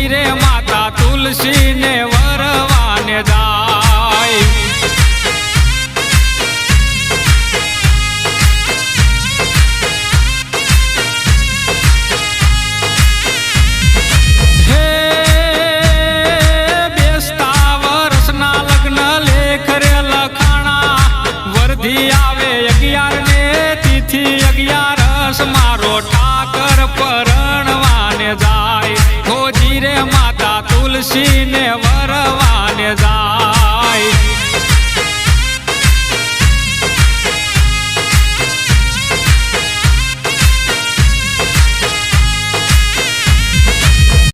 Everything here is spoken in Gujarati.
જીરે માતા તુલસી ને વરવાને જાય। હે બેસતા વર્ષના લગ્ન લેખ રે લખાણા વરધી આવે 11 ને તિથિ 11 મારો ઠાકર પરણવાને જાય। હો જીરે માતા તુલસી ને વરવાને જાય।